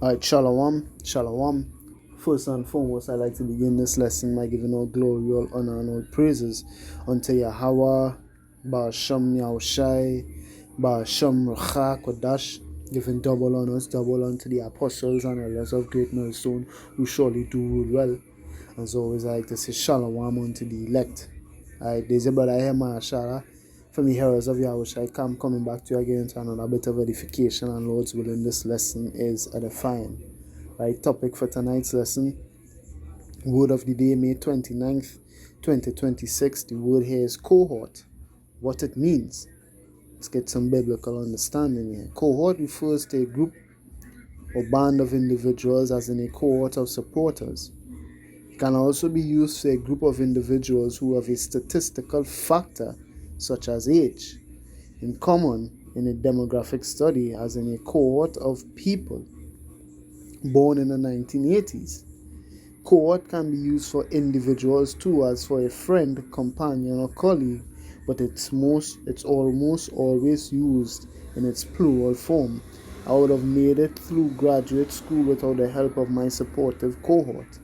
Alright, Shalom, Shalom. First and foremost, I'd like to begin this lesson by giving all glory, all honor, and all praises unto Yahweh, Ba'ashem Yahushai, Ba'ashem Racha Kodash, giving double honors, double unto the apostles and elders of Great Millstone, who surely do rule well. As always, I like to say Shalom unto the elect. Alright, there's a brother here, Mashara, from the heroes of Yahushai. I'm coming back to you again to another bit of edification, and Lord's willing, this lesson is edifying. Right, topic for tonight's lesson, word of the day, May 29th, 2026. The word here is cohort. What it means. Let's get some biblical understanding here. Cohort refers to a group or band of individuals, as in a cohort of supporters. It can also be used for a group of individuals who have a statistical factor, such as age, in common in a demographic study, as in a cohort of people born in the 1980s. Cohort can be used for individuals too, as for a friend, companion, or colleague, but it's almost always used in its plural form. I would have made it through graduate school without the help of my supportive cohort.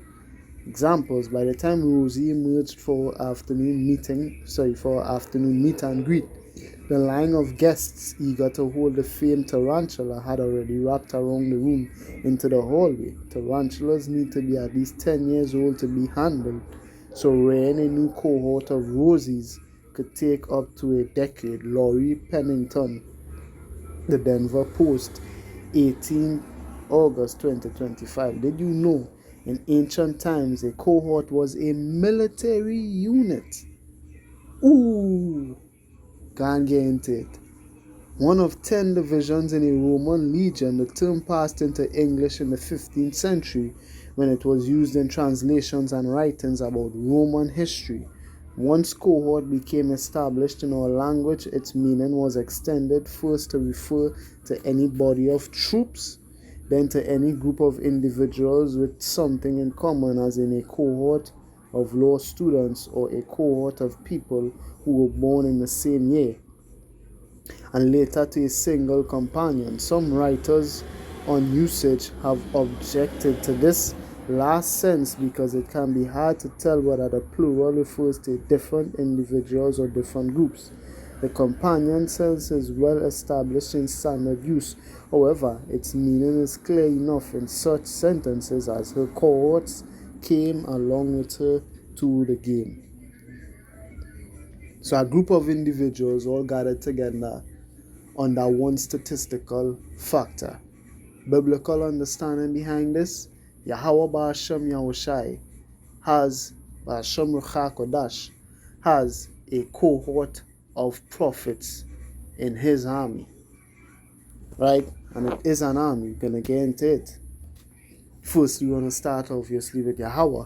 Examples: by the time Rosie emerged for afternoon meet and greet, the line of guests eager to hold the famed tarantula had already wrapped around the room into the hallway. Tarantulas need to be at least 10 years old to be handled, so rearing a new cohort of Rosies could take up to a decade. Laurie Pennington, The Denver Post, 18 August 2025. Did you know in ancient times a cohort was a military unit? Ooh, can't get into it. One of 10 divisions in a Roman legion, the term passed into English in the 15th century when it was used in translations and writings about Roman history. Once cohort became established in our language, its meaning was extended first to refer to any body of troops, then to any group of individuals with something in common, as in a cohort of law students or a cohort of people who were born in the same year, and later to a single companion. Some writers on usage have objected to this last sense because it can be hard to tell whether the plural refers to different individuals or different groups. The companion sense is well established in standard use. However, its meaning is clear enough in such sentences as her cohorts came along with her to the game. So a group of individuals all gathered together under one statistical factor. Biblical understanding behind this: Yahweh Ba'ashem Yahushai has, Ba'ashem Ruach Kodash, has a cohort of prophets in his army. Right? And it is an army. We're going to get into it. First, we want to start obviously with Yahweh.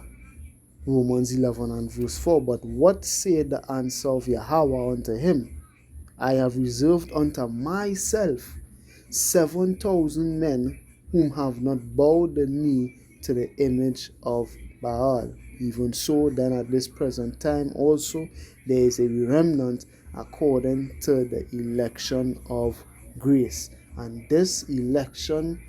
Romans 11 and verse 4. But what said the answer of Yahweh unto him? I have reserved unto myself 7,000 men whom have not bowed the knee to the image of Baal. Even so, then at this present time also there is a remnant according to the election of grace. And this election,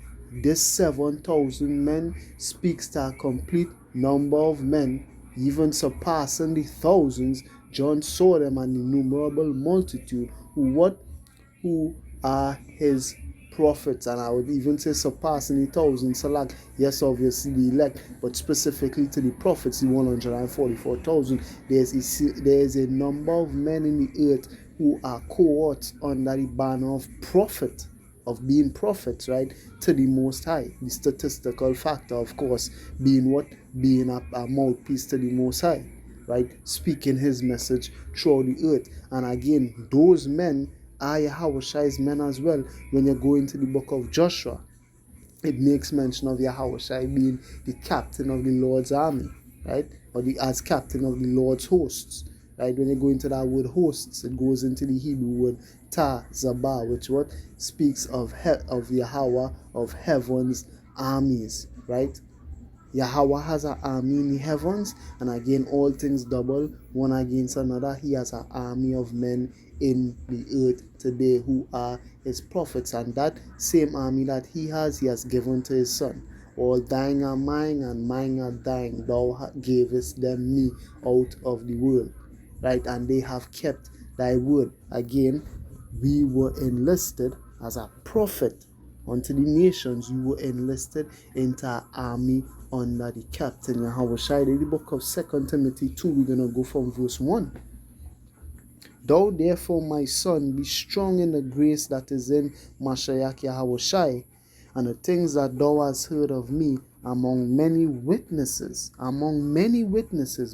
this 7,000 men, speaks to a complete number of men, even surpassing the thousands. John saw them, an innumerable multitude who are his prophets, and I would even say surpassing the thousands. So like, yes, obviously the elect, but specifically to the prophets, the 144,000. There's a number of men in the earth who are cohorts under the banner of prophet, of being prophets, right, to the Most High. The statistical factor, of course, being what? Being a mouthpiece to the Most High, right, speaking his message throughout the earth. And again, those men are Yahushai's men as well. When you go into the book of Joshua, it makes mention of Yahushai being the captain of the Lord's army, right, or as captain of the Lord's hosts, right. When you go into that word hosts, it goes into the Hebrew word ta zabah, which what speaks of Yahweh, of heaven's armies, right. Yahweh has an army in the heavens, and again, all things double, one against another. He has an army of men in the earth today who are his prophets, and that same army that he has given to his son. All thine are mine, and mine are thine. Thou gavest them me out of the world, right? And they have kept thy word. Again, we were enlisted as a prophet unto the nations. You were enlisted into an army under the captain Yahweh Shai. In the book of 2 Timothy 2, we're going to go from verse 1. Thou therefore, my son, be strong in the grace that is in Mashiach Yahweh Shai, and the things that thou hast heard of me among many witnesses,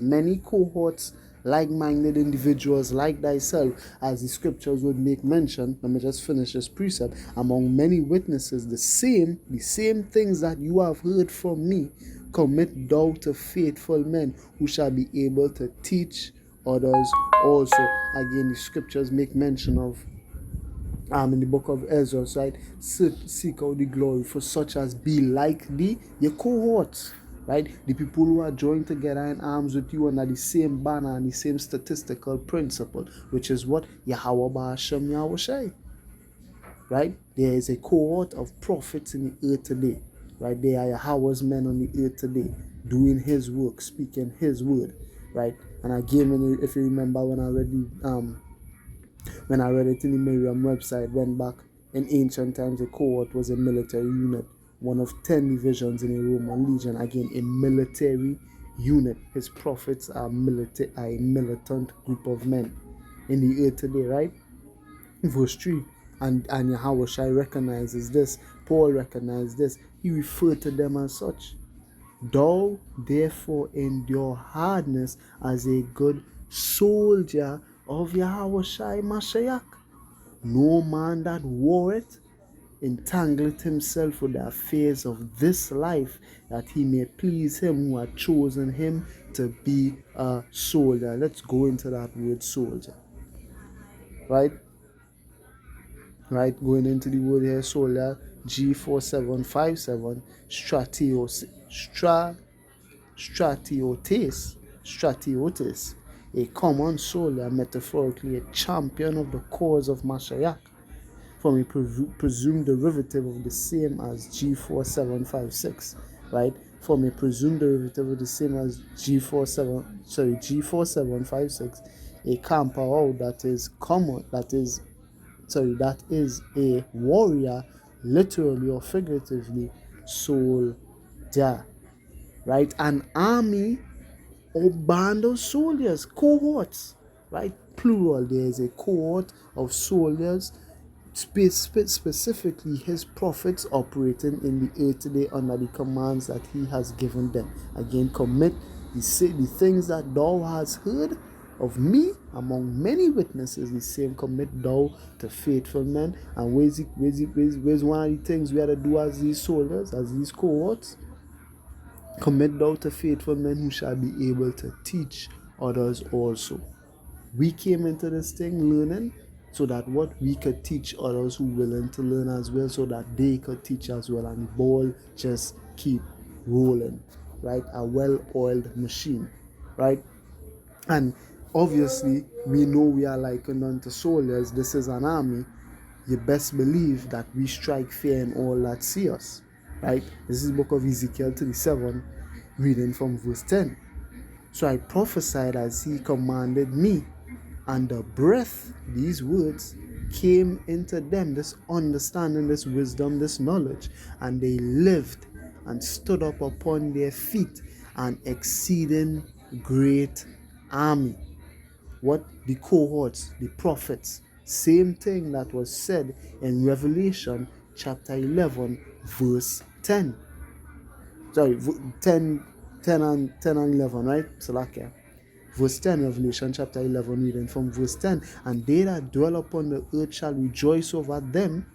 many cohorts, like-minded individuals like thyself, as the scriptures would make mention. Let me just finish this precept. Among many witnesses, the same things that you have heard from me, commit thou to faithful men who shall be able to teach others also. Again, the scriptures make mention of in the book of Ezra, right? Seek out the glory for such as be like your cohorts, right? The people who are joined together in arms with you under the same banner and the same statistical principle, which is what Yahweh Ba'ashem Yahweh Shai, right? There is a cohort of prophets in the earth today, right? They are Yahweh's men on the earth today, doing his work, speaking his word, right? And again, if you remember when I read it in the Miriam website, went back in ancient times, a cohort was a military unit, one of 10 divisions in a Roman legion. Again, a military unit. His prophets are a militant group of men in the earth today, right? Verse 3. And Yahweh Shai recognizes this. Paul recognized this. He referred to them as such. Thou therefore endure hardness as a good soldier of Yahweh Shai Mashiach. No man that warreth entangleth himself with the affairs of this life, that he may please him who had chosen him to be a soldier. Let's go into that word soldier. Right? Going into the word here, soldier, G4757, stratiotes, a common soldier, metaphorically a champion of the cause of Mashiach, from a presumed derivative of the same as G4756, right? From a presumed derivative of the same as G4756, a compound that is common, that is a warrior, literally or figuratively, soldier, right? An army or band of soldiers, cohorts, right? Plural. There is a cohort of soldiers, specifically his prophets operating in the earth today under the commands that he has given them. Again, commit the things that thou hast heard of me among many witnesses, the same commit thou to faithful men. And where's one of the things we have to do as these soldiers, as these cohorts? Commit thou to faithful men who shall be able to teach others also. We came into this thing learning so that what we could teach others who willing to learn as well, so that they could teach as well, and the ball just keep rolling, right? A well-oiled machine, right? And obviously we know we are likened unto soldiers. This is an army. You best believe that we strike fear in all that see us, right? This is the book of Ezekiel 37, reading from verse 10. So I prophesied as he commanded me, and the breath, these words, came into them, this understanding, this wisdom, this knowledge, and they lived and stood up upon their feet, an exceeding great army. What? The cohorts, the prophets. Same thing that was said in Revelation chapter 11, verse 10. Sorry, 10 and 11, right? So like, verse 10, Revelation chapter 11, reading from verse 10. And they that dwell upon the earth shall rejoice over them,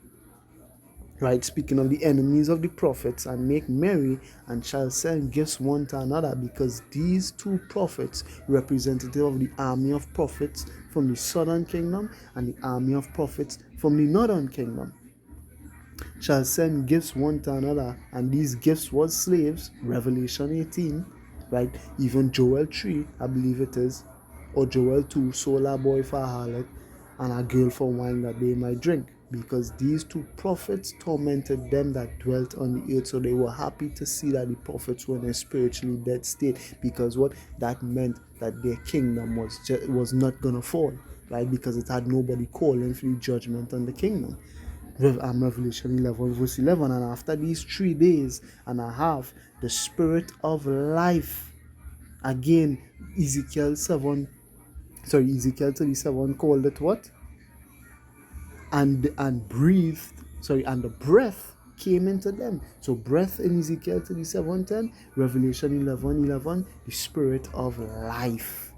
right? Speaking of the enemies of the prophets, and make merry, and shall send gifts one to another, because these two prophets, representative of the army of prophets from the southern kingdom and the army of prophets from the northern kingdom, shall send gifts one to another, and these gifts was slaves, Revelation 18, right? Even Joel 3, I believe it is, or Joel 2, sold a boy for a harlot and a girl for wine that they might drink, because these two prophets tormented them that dwelt on the earth. So they were happy to see that the prophets were in a spiritually dead state, because what that meant, that their kingdom was not gonna fall, right? Because it had nobody calling for the judgment on the kingdom. Revelation 11 verse 11. And after these 3 days and a half, the spirit of life, again, Ezekiel 37 called it what? And breathed, and the breath came into them. So breath in Ezekiel 37:10, Revelation 11:11, the spirit of life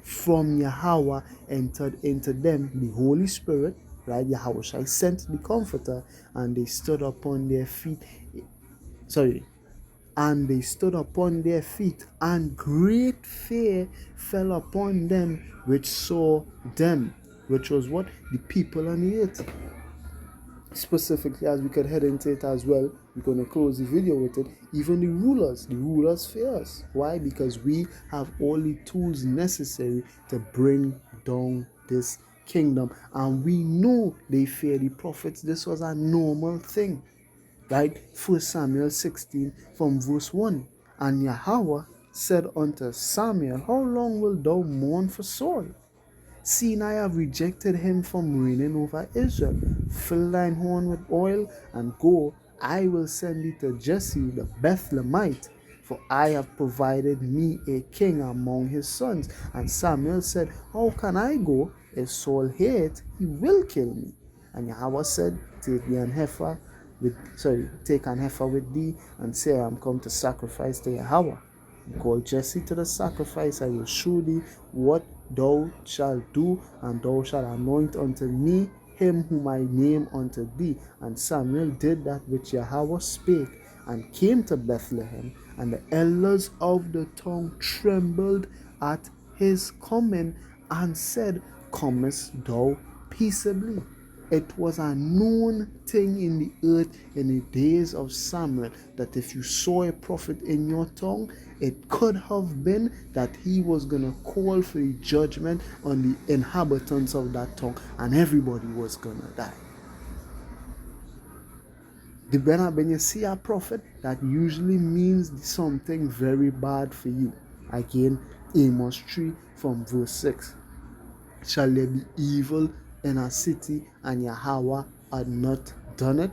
from Yahweh entered into them, the Holy Spirit, right? Yahweh sent the Comforter, and they stood upon their feet. And they stood upon their feet, and great fear fell upon them which saw them, which was what? The people on the earth. Specifically, as we could head into it as well, we're going to close the video with it. Even the rulers fear us. Why? Because we have all the tools necessary to bring down this kingdom, and we know they fear the prophets. This was a normal thing, right? 1 Samuel 16 from verse 1. And Yahweh said unto Samuel, how long wilt thou mourn for Saul, seeing I have rejected him from reigning over Israel? Fill thine horn with oil, and go, I will send thee to Jesse the Bethlehemite, for I have provided me a king among his sons. And Samuel said, how can I go? If Saul hear it, he will kill me. And Yahweh said, take an heifer with thee, and say, I am come to sacrifice to Yahweh. Call Jesse to the sacrifice. I will shew thee what thou shalt do, and thou shalt anoint unto me him whom I name unto thee. And Samuel did that which Yahweh spake, and came to Bethlehem. And the elders of the town trembled at his coming, and said, comest thou peaceably? It was a known thing in the earth in the days of Samuel, that if you saw a prophet in your tongue, it could have been that he was going to call for the judgment on the inhabitants of that tongue, and everybody was going to die. When you see a prophet, that usually means something very bad for you. Again, Amos 3 from verse 6. Shall there be evil in a city, and Yahweh had not done it?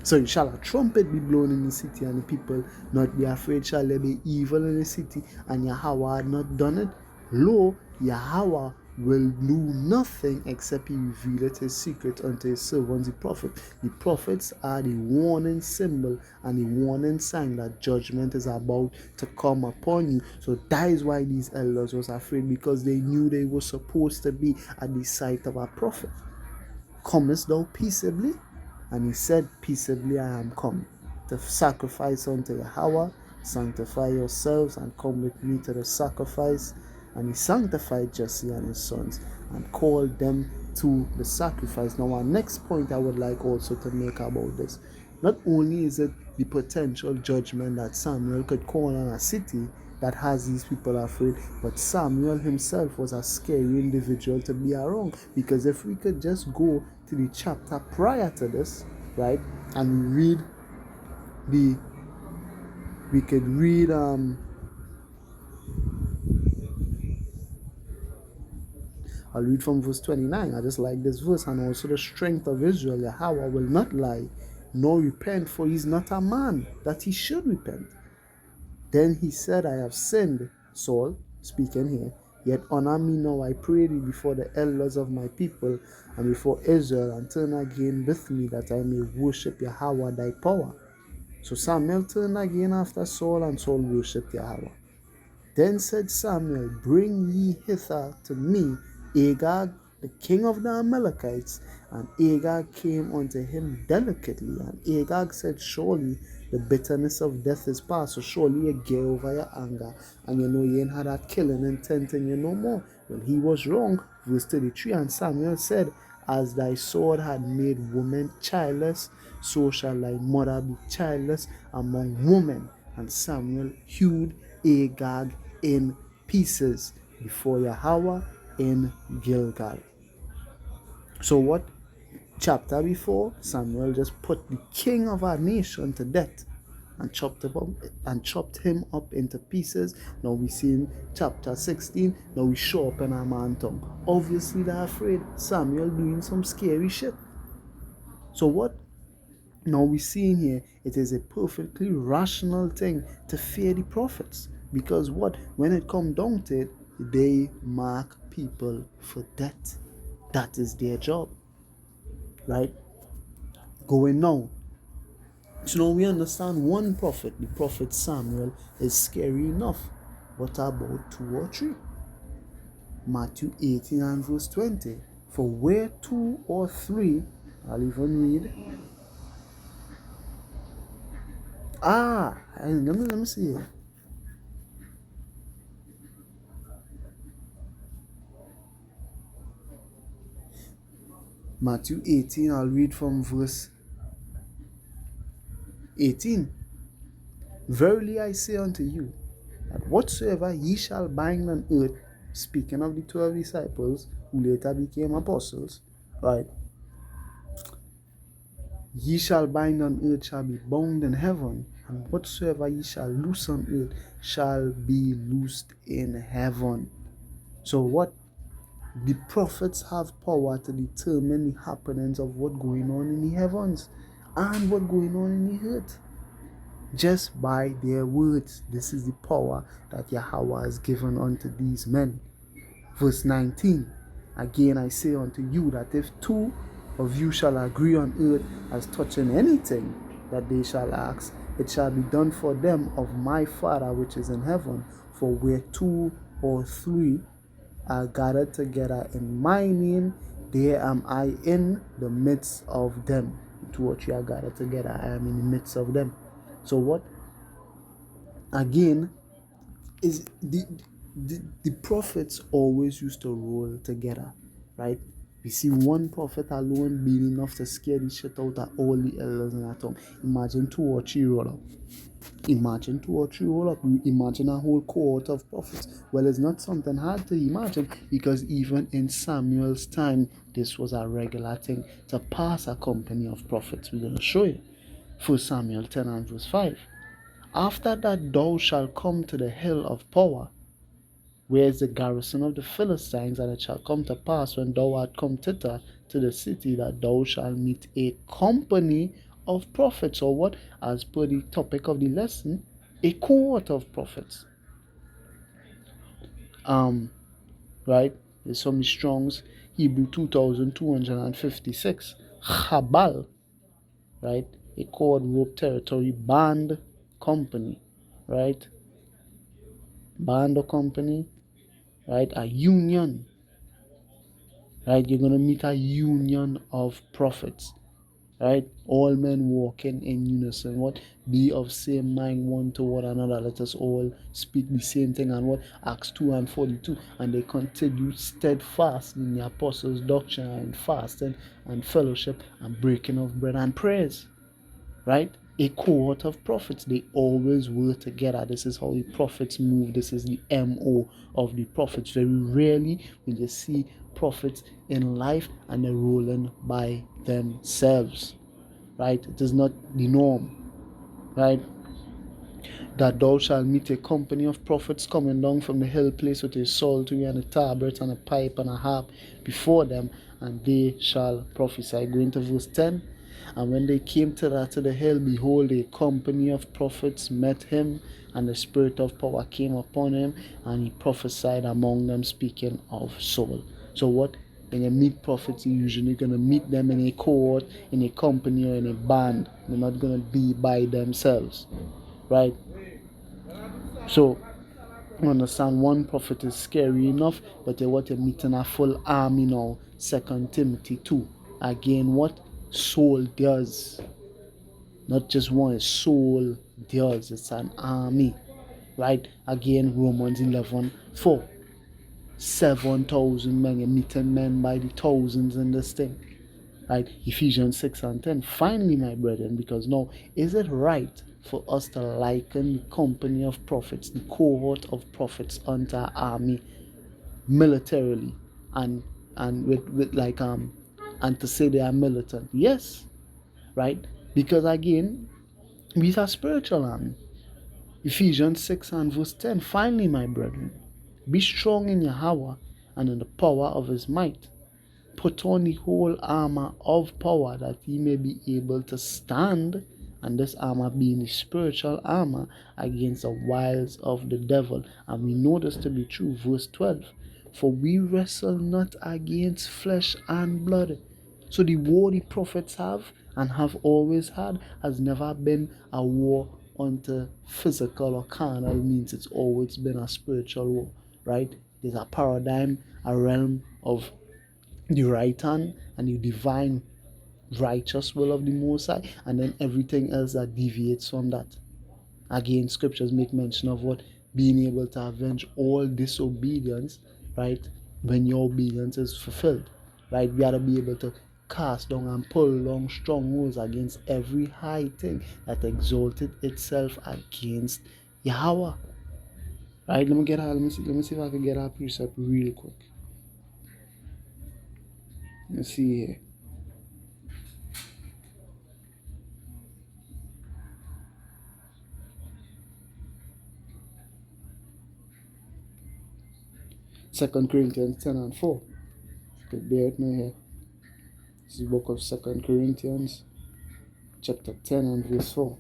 So shall a trumpet be blown in the city, and the people not be afraid? Shall there be evil in the city, and Yahweh had not done it? Lo, Yahweh will do nothing except he revealeth his secret unto his servants the prophet. The prophets are the warning symbol and the warning sign that judgment is about to come upon you. So that is why these elders was afraid, because they knew they were supposed to be at the sight of a prophet. Comest thou peaceably? And he said, peaceably I am come to sacrifice unto Yahweh. Sanctify yourselves and come with me to the sacrifice. And he sanctified Jesse and his sons and called them to the sacrifice. Now, our next point I would like also to make about this, not only is it the potential judgment that Samuel could call on a city that has these people afraid, but Samuel himself was a scary individual to be around. Because if we could just go to the chapter prior to this, right, and we could read I'll read from verse 29. I just like this verse. And also the strength of Israel, Yahweh will not lie, nor repent, for he is not a man that he should repent. Then he said, I have sinned, Saul, speaking here, yet honor me now, I pray thee, before the elders of my people and before Israel, and turn again with me, that I may worship Yahweh thy power. So Samuel turned again after Saul, and Saul worshipped Yahweh. Then said Samuel, bring ye hither to me Agag, the king of the Amalekites. And Agag came unto him delicately. And Agag said, surely the bitterness of death is past. So surely you get over your anger, and you know you ain't had that killing intent in you no more. Well, he was wrong. Verse 33. And Samuel said, As thy sword had made women childless, so shall thy mother be childless among women. And Samuel hewed Agag in pieces before Yahweh in Gilgal. So what chapter before, Samuel just put the king of our nation to death and chopped him up into pieces. Now we see in chapter 16, now we show up in our man tongue. Obviously they're afraid Samuel doing some scary shit. So what now we see in here, it is a perfectly rational thing to fear the prophets. Because what? When it come down to it, they mark people for death. That is their job. Right? Going now. So now we understand one prophet, the prophet Samuel, is scary enough. What about 2 or 3? Matthew 18 and verse 20. For where 2 or 3, I'll even read. Let me see here. Matthew 18, I'll read from verse 18. Verily I say unto you, that whatsoever ye shall bind on earth, speaking of the 12 disciples who later became apostles, right? Ye shall bind on earth shall be bound in heaven, and whatsoever ye shall loose on earth shall be loosed in heaven. So what? The prophets have power to determine the happenings of what going on in the heavens and what going on in the earth. Just by their words. This is the power that Yahweh has given unto these men. Verse 19. Again I say unto you that if 2 of you shall agree on earth as touching anything that they shall ask, it shall be done for them of my Father which is in heaven. For where 2 or 3 are gathered together in my name, there am I in the midst of them. 2 or 3 are gathered together, I am in the midst of them. So what? Again, is the prophets always used to roll together, right? We see one prophet alone being enough to scare the shit out of all the elders in that town. Imagine 2 or 3 roll up. Imagine 2 or 3 roll up. Imagine a whole cohort of prophets. Well, it's not something hard to imagine, because even in Samuel's time, this was a regular thing to pass a company of prophets. We're going to show you. 1 Samuel 10 and verse 5. After that thou shalt come to the hill of power, where is the garrison of the Philistines, and it shall come to pass when thou art come thither to the city, that thou shalt meet a company of prophets, or what? As per the topic of the lesson, a cohort of prophets. Right? There's some Strong's Hebrew 2256. Chabal, right? A cohort, rope, territory, band, company, right? Band or company, right? A union, right? You're going to meet a union of prophets, right? All men walking in unison. What? Be of same mind one toward another. Let us all speak the same thing. And what? Acts 2 and 42. And they continued steadfast in the apostles' doctrine and fasting and fellowship and breaking of bread and prayers. Right? A cohort of prophets. They always were together. This is how the prophets move. This is the MO of the prophets. Very rarely will you see prophets in life and they're rolling by themselves. Right? It is not the norm. Right? That thou shalt meet a company of prophets coming down from the hill place with a psaltery and a tabret and a pipe and a harp before them, and they shall prophesy. Going to verse 10. And when they came to the hill, behold, a company of prophets met him, and the spirit of power came upon him, and he prophesied among them, speaking of Saul. So what? When you meet prophets, you're usually going to meet them in a cohort, in a company, or in a band. They're not going to be by themselves. Right? So, understand, one prophet is scary enough, but what you're meeting a full army now. 2 Timothy 2. Again, what? Soldiers. Not just one, soldiers. It's an army. Right? Again, Romans 11:4. 7,000 men, you're meeting men by the thousands in this thing. Right? Ephesians 6 and 10. Finally, my brethren, because now, is it right for us to liken the company of prophets, the cohort of prophets, unto our army militarily, and with like and to say they are militant? Yes, right? Because again, we are spiritual army. Ephesians 6 and verse 10. Finally, my brethren, be strong in Yahweh and in the power of his might. Put on the whole armor of power, that ye may be able to stand, and this armor being the spiritual armor, against the wiles of the devil. And we know this to be true. Verse 12. For we wrestle not against flesh and blood. So the war the prophets have and have always had has never been a war unto physical or carnal means. It's always been a spiritual war, right? There's a paradigm, a realm of the right hand and the divine righteous will of the Most High, and then everything else that deviates from that. Again, scriptures make mention of what? Being able to avenge all disobedience, right? When your obedience is fulfilled, right? We ought to be able to cast down and pull down strongholds against every high thing that exalted itself against Yahweh. Right? Let me see if I can get our precept real quick. Let's see here. 2 Corinthians 10 and 4. Okay, bear with me here. This is the book of 2 Corinthians, chapter 10 and verse 4.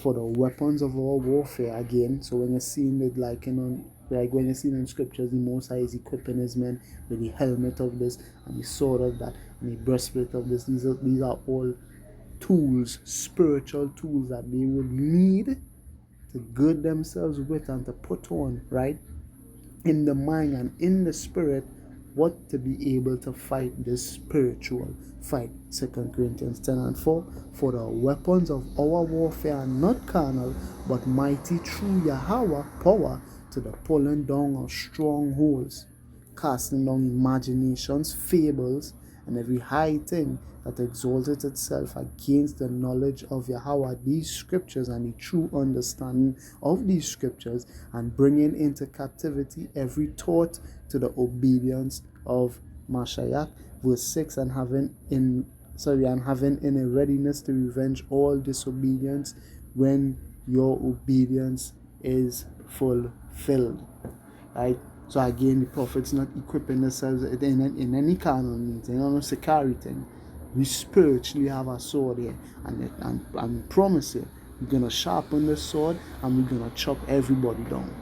For the weapons of our warfare, again, so when you're seeing it like when you're seeing in scriptures, the Most High is equipping his men with the helmet of this and the sword of that and the breastplate of this. These are all tools, spiritual tools that they would need to gird themselves with and to put on, right? In the mind and in the spirit, what to be able to fight this spiritual fight. 2 Corinthians 10 and 4. For the weapons of our warfare are not carnal, but mighty through Yahweh power to the pulling down of strongholds, casting down imaginations, fables, and every high thing that exalted itself against the knowledge of Yahweh, these scriptures and the true understanding of these scriptures, and bringing into captivity every thought to the obedience of Mashiach. Verse 6, and having in a readiness to revenge all disobedience when your obedience is fulfilled. Right? So again, the prophet's not equipping themselves in any carnal means, in no security thing. We spiritually have a sword here, and promise you, we're gonna sharpen the sword and we're gonna chop everybody down.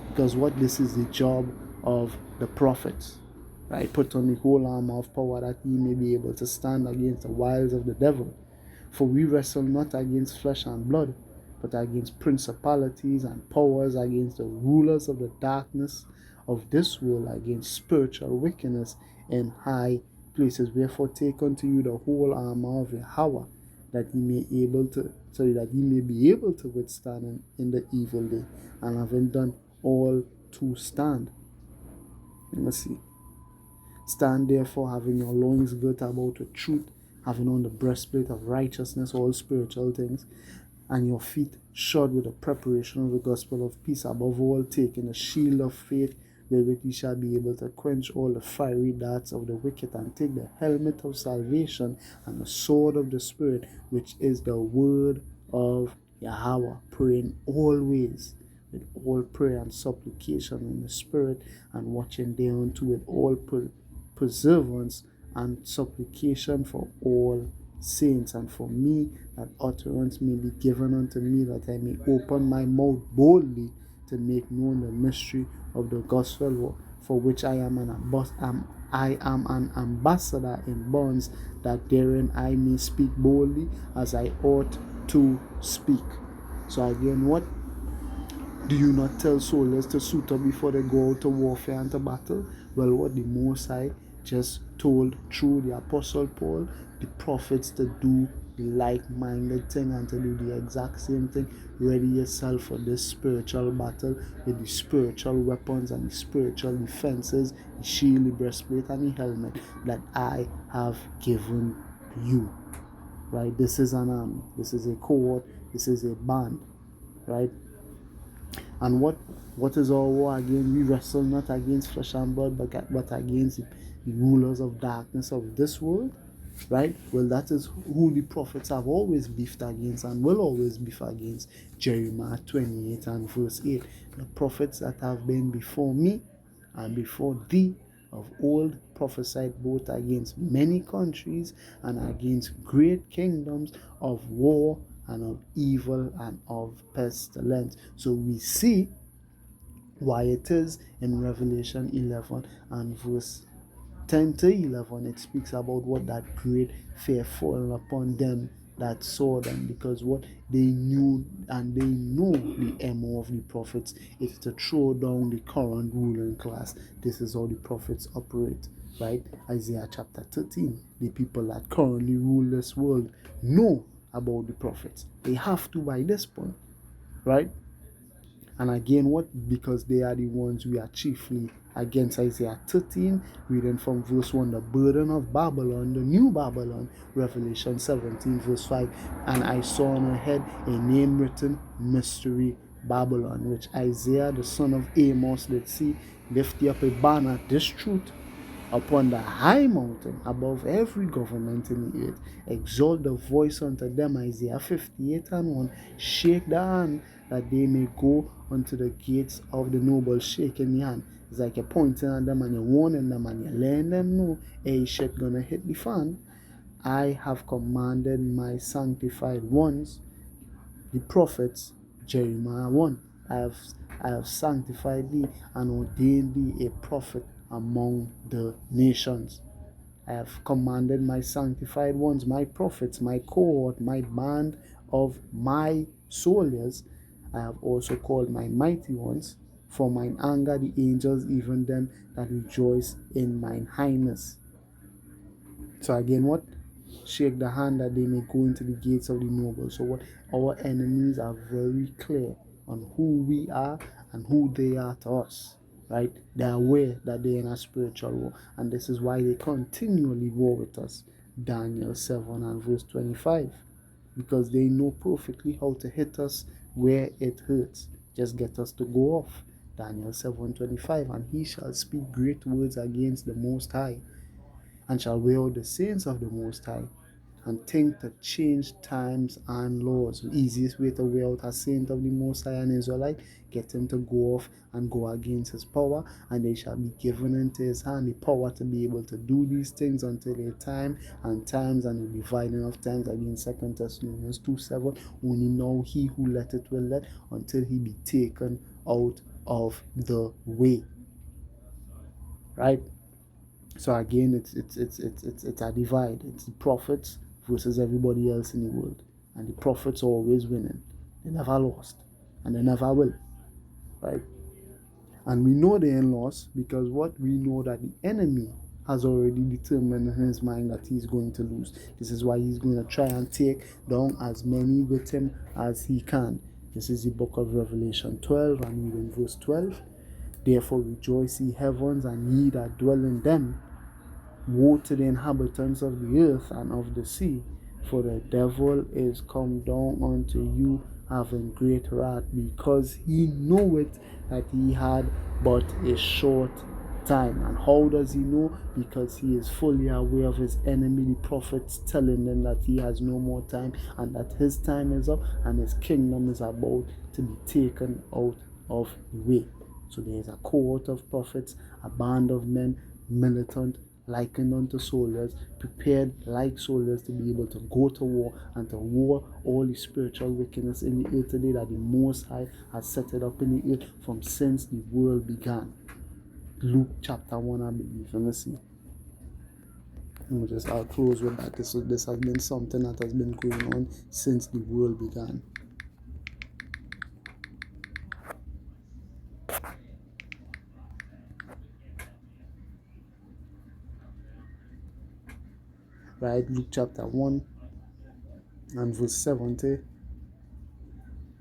Because this is the job of the prophets, right? Put on the whole armor of power, that ye may be able to stand against the wiles of the devil. For we wrestle not against flesh and blood, but against principalities and powers, against the rulers of the darkness of this world, against spiritual wickedness in high places. Wherefore take unto you the whole armor of Yahweh, that ye may be able to withstand in the evil day, and having done all to stand. Let me see. Stand therefore, having your loins girt about with truth, having on the breastplate of righteousness, all spiritual things, and your feet shod with the preparation of the gospel of peace. Above all, taking the shield of faith, wherewith ye shall be able to quench all the fiery darts of the wicked, and take the helmet of salvation and the sword of the Spirit, which is the word of Yahweh, praying always with all prayer and supplication in the Spirit, and watching thereunto with all perseverance and supplication for all saints. And for me, that utterance may be given unto me, that I may open my mouth boldly to make known the mystery of the gospel, for which I am an ambassador in bonds, that therein I may speak boldly as I ought to speak. So again, what do you not tell soldiers to suit up before they go out to warfare and to battle? Well, what the Most High just told through the Apostle Paul, the prophets, to do the like-minded thing and to do the exact same thing. Ready yourself for this spiritual battle with the spiritual weapons and the spiritual defenses, the shield, the breastplate, and the helmet that I have given you. Right? This is an army. This is a cohort. This is a band. Right? And what is our war again? We wrestle not against flesh and blood, but against the rulers of darkness of this world. Right? Well, that is who the prophets have always beefed against and will always beef against. Jeremiah 28 and verse 8. The prophets that have been before me and before thee of old prophesied both against many countries and against great kingdoms of war and of evil and of pestilence. So we see why it is in Revelation 11 and verse 10 to 11, it speaks about what that great fear fallen upon them that saw them, because what they knew and they know the MO of the prophets is to throw down the current ruling class. This is how the prophets operate, right? Isaiah chapter 13, the people that currently rule this world know about the prophets. They have to by this point, right? And again, what? Because they are the ones we are chiefly against. Isaiah 13, reading from verse 1, the burden of Babylon, the new Babylon. Revelation 17, verse 5. And I saw on her head a name written, Mystery Babylon, which Isaiah, the son of Amos, did see, lift up a banner, this truth, upon the high mountain above every government in the earth. Exalt the voice unto them, Isaiah 58 and 1. Shake the hand that they may go unto the gates of the noble. Shaking the hand. It's like you're pointing at them and you're warning them and you're letting them know, hey, shit gonna hit the fan. I have commanded my sanctified ones, the prophets, Jeremiah 1. I have sanctified thee and ordained thee a prophet among the nations. I have commanded my sanctified ones, my prophets, my cohort, my band of my soldiers. I have also called my mighty ones, for mine anger the angels, even them that rejoice in mine highness. So again, what? Shake the hand that they may go into the gates of the noble. So what? Our enemies are very clear on who we are and who they are to us. Right? They're aware that they're in a spiritual war. And this is why they continually war with us. Daniel 7 and verse 25. Because they know perfectly how to hit us where it hurts. Just get us to go off. Daniel 7:25. And he shall speak great words against the Most High, and shall wear out the saints of the Most High, and think to change times and laws. The easiest way to wear out a saint of the Most High and Israelite, get him to go off and go against his power, and they shall be given into his hand the power to be able to do these things until their time and times and the dividing of times. Again, 2 Thessalonians 2:7. Only now he who let it will let, until he be taken out of the way. Right? So again, it's a divide. It's the prophets versus everybody else in the world, and the prophets are always winning. They never lost, and they never will, right? And we know they're in loss because what? We know that the enemy has already determined in his mind that he's going to lose. This is why he's going to try and take down as many with him as he can. This is the book of Revelation 12, and reading verse 12. Therefore rejoice, ye heavens, and ye that dwell in them. Woe to the inhabitants of the earth and of the sea, for the devil is come down unto you, having great wrath, because he knoweth that he had but a short time. And how does he know? Because he is fully aware of his enemy, the prophets, telling them that he has no more time and that his time is up and his kingdom is about to be taken out of the way. So there is a cohort of prophets, a band of men, militant, likened unto soldiers, prepared like soldiers to be able to go to war and to war all the spiritual wickedness in the earth today that the Most High has set it up in the earth from since the world began. Luke chapter 1, I believe. Let me see. I'll close with that. This has been something that has been going on since the world began. Right? Luke chapter 1, And verse 70,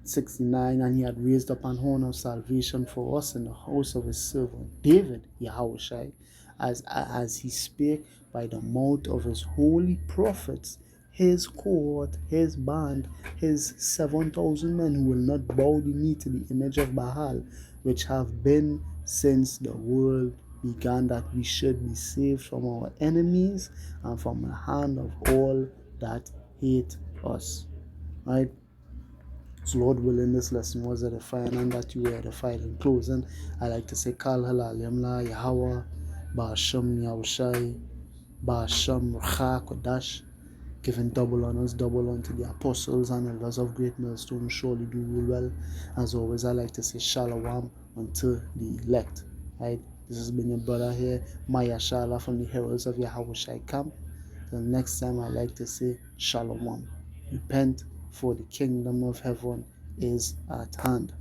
69, and he had raised up an horn of salvation for us in the house of his servant David, Yahushai, as he spake by the mouth of his holy prophets, his cohort, his band, his 7,000 men who will not bow the knee to the image of Baal, which have been since the world began, that we should be saved from our enemies and from the hand of all that hate us. Right? So Lord willing, this lesson was edifying and that you were edified. In closing, I like to say Kal Halal Yamla Yahweh Ba'asham Yahushai Ba'asham Rcha Kodash, giving double honors, double unto the apostles and elders of Great Millstone. Surely do rule well. As always, I like to say Shalom unto the elect. Right? This has been your brother here, Maya Shala from the Heralds of Yahushai Camp. Till next time, I like to say Shalom. Repent, for the kingdom of heaven is at hand.